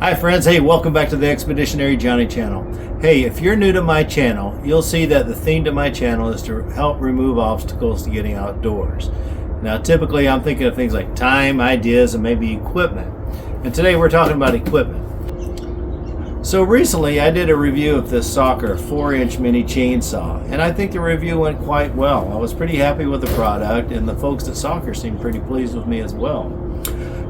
Hi friends, hey, welcome back to the Expeditionary Johnny channel. Hey, if you're new to my channel, you'll see that the theme to my channel is to help remove obstacles to getting outdoors. Now typically I'm thinking of things like time, ideas, and maybe equipment. And today we're talking about equipment. So recently I did a review of this Soccer 4-inch mini chainsaw, and I think the review went quite well. I was pretty happy with the product, and the folks at Soccer seemed pretty pleased with me as well.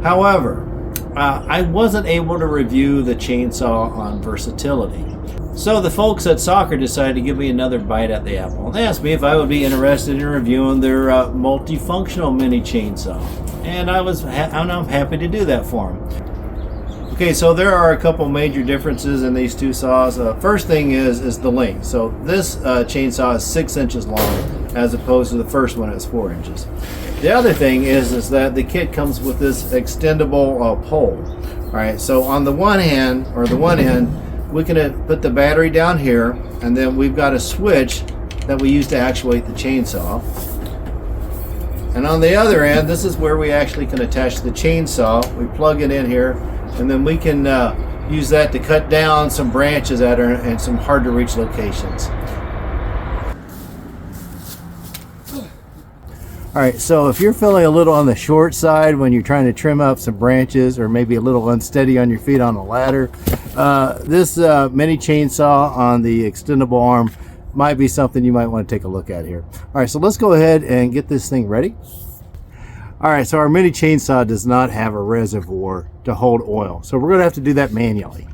However, I wasn't able to review the chainsaw on versatility. So the folks at Soccer decided to give me another bite at the apple. They asked me if I would be interested in reviewing their multifunctional mini chainsaw. And I'm happy to do that for them. Okay, so there are a couple major differences in these two saws. First thing is the length. So this chainsaw is 6 inches long as opposed to the first one is 4 inches. The other thing is that the kit comes with this extendable pole. All right, so on the one hand, or the one end, we can put the battery down here, and then we've got a switch that we use to actuate the chainsaw. And on the other end, this is where we actually can attach the chainsaw. We plug it in here, and then we can use that to cut down some branches that are in some hard to reach locations. Alright, so if you're feeling a little on the short side when you're trying to trim up some branches, or maybe a little unsteady on your feet on a ladder, this mini chainsaw on the extendable arm might be something you might want to take a look at here. Alright, so let's go ahead and get this thing ready. Alright, so our mini chainsaw does not have a reservoir to hold oil, so we're going to have to do that manually.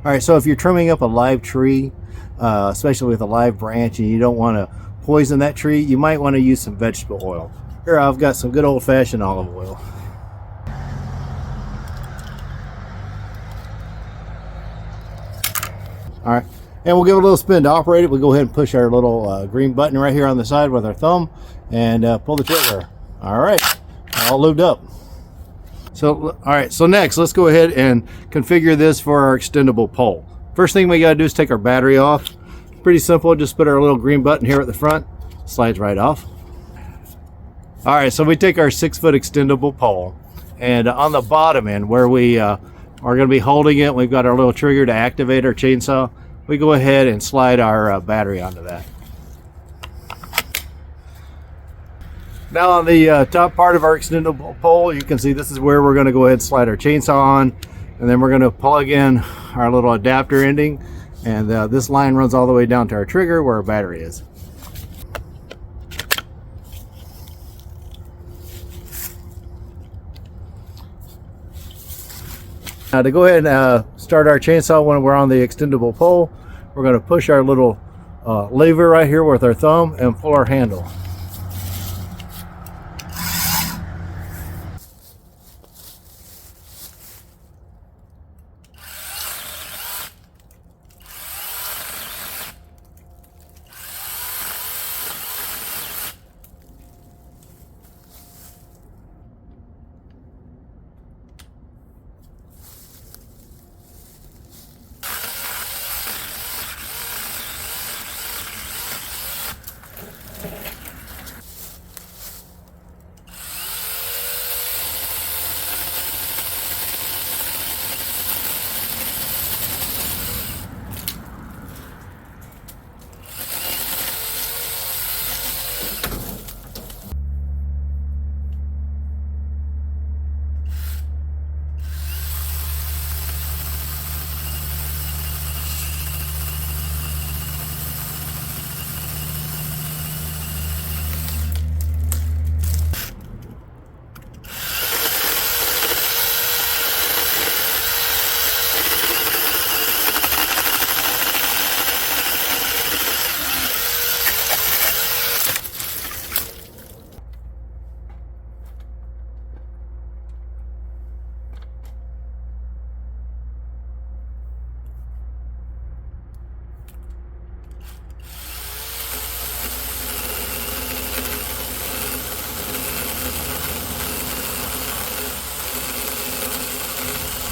Alright, so if you're trimming up a live tree, especially with a live branch, and you don't want to poison that tree, you might want to use some vegetable oil. Here I've got some good old-fashioned olive oil. Alright, and we'll give it a little spin to operate it. We'll go ahead and push our little green button right here on the side with our thumb and pull the trigger. Alright, all lubed up. So, alright, so next let's go ahead and configure this for our extendable pole. First thing we got to do is take our battery off. Pretty simple, just put our little green button here at the front, slides right off. Alright, so we take our 6-foot extendable pole, and on the bottom end where we are going to be holding it, we've got our little trigger to activate our chainsaw. We go ahead and slide our battery onto that. Now on the top part of our extendable pole, you can see this is where we're going to go ahead and slide our chainsaw on, and then we're going to plug in our little adapter ending, and this line runs all the way down to our trigger where our battery is. Now to go ahead and start our chainsaw when we're on the extendable pole, we're going to push our little lever right here with our thumb and pull our handle.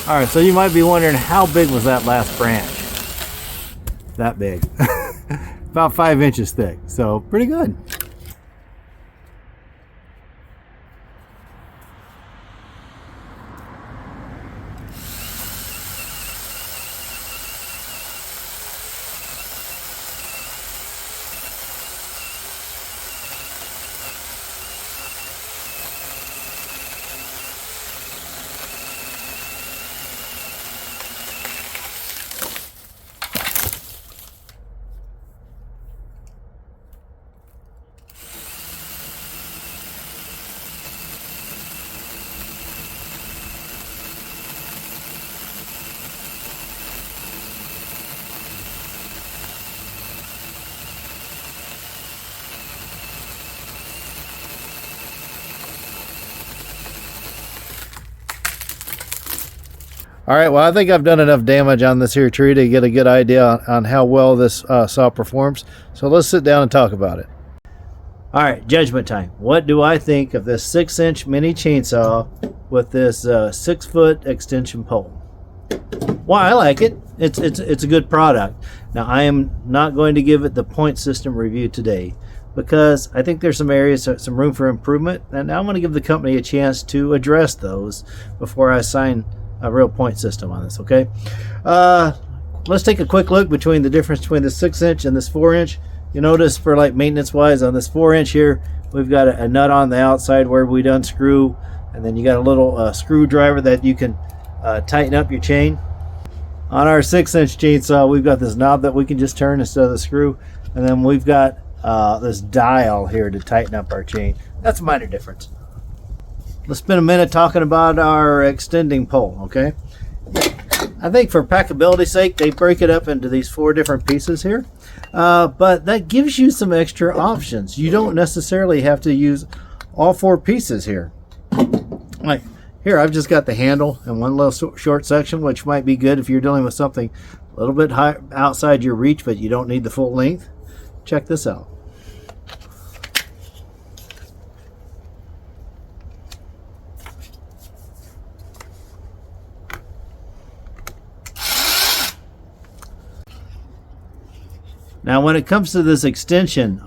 Alright, so you might be wondering, how big was that last branch? That big. About 5 inches thick, so pretty good. All right, well, I think I've done enough damage on this here tree to get a good idea on how well this saw performs. So let's sit down and talk about it. All right, judgment time. What do I think of this 6-inch mini chainsaw with this 6-foot extension pole? Well, I like it. It's a good product. Now, I am not going to give it the point system review today because I think there's some areas, some room for improvement, and I want to give the company a chance to address those before I assign a real point system on this. Okay, let's take a quick look between the difference between the 6-inch and this 4-inch. You notice for like maintenance wise on this 4-inch here, we've got a nut on the outside where we'd unscrew, and then you got a little screwdriver that you can tighten up your chain. On our 6-inch chainsaw, we've got this knob that we can just turn instead of the screw, and then we've got this dial here to tighten up our chain. That's a minor difference. Let's spend a minute talking about our extending pole, okay? I think for packability's sake, they break it up into these 4 different pieces here. But that gives you some extra options. You don't necessarily have to use all 4 pieces here. Like here, I've just got the handle and one little short section, which might be good if you're dealing with something a little bit high outside your reach, but you don't need the full length. Check this out. Now, when it comes to this extension,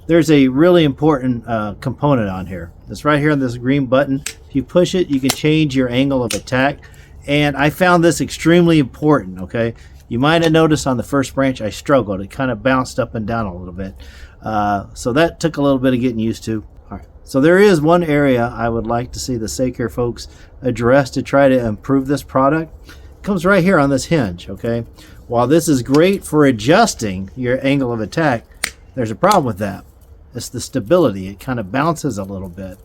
there's a really important component on here. It's right here on this green button. If you push it, you can change your angle of attack. And I found this extremely important, okay? You might have noticed on the first branch I struggled. It kind of bounced up and down a little bit. So that took a little bit of getting used to. All right. So there is one area I would like to see the Saker folks address to try to improve this product. It comes right here on this hinge, okay? While this is great for adjusting your angle of attack, there's a problem with that. It's the stability. It kind of bounces a little bit.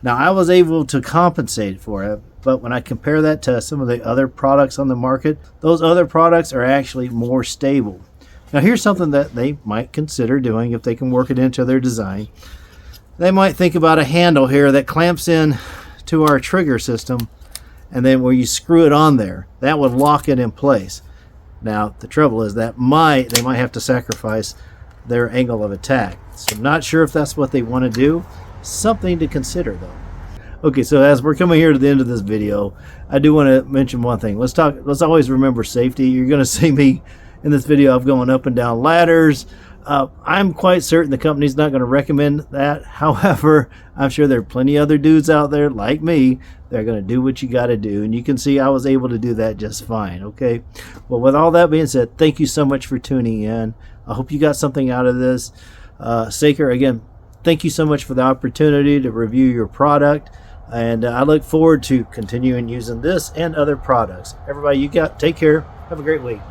Now, I was able to compensate for it, but when I compare that to some of the other products on the market, those other products are actually more stable. Now, here's something that they might consider doing if they can work it into their design. They might think about a handle here that clamps in to our trigger system, and then where you screw it on there, that would lock it in place. Now, the trouble is that they might have to sacrifice their angle of attack. So I'm not sure if that's what they want to do. Something to consider, though. Okay, so as we're coming here to the end of this video, I do want to mention one thing. Let's always remember safety. You're going to see me in this video of going up and down ladders. I'm quite certain the company's not going to recommend that. However, I'm sure there are plenty of other dudes out there like me that are going to do what you got to do. And you can see I was able to do that just fine, okay? Well, with all that being said, thank you so much for tuning in. I hope you got something out of this. Saker, again, thank you so much for the opportunity to review your product. And I look forward to continuing using this and other products. Everybody, take care. Have a great week.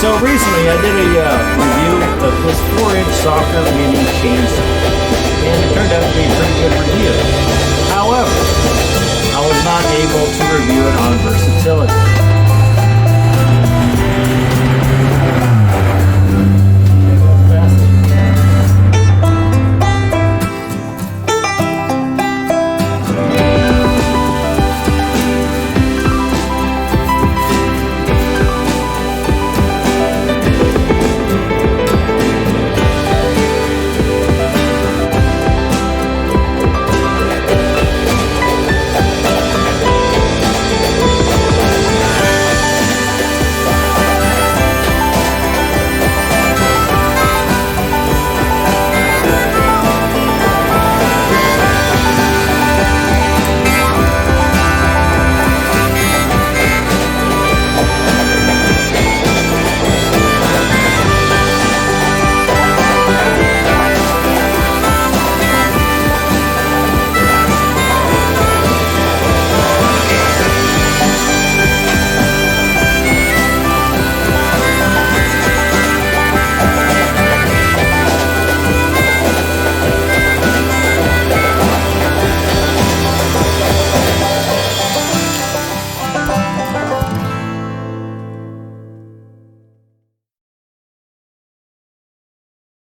So recently I did a review of this 4-inch soccer mini chainsaw, and it turned out to be a pretty good review. However, I was not able to review it on versatility.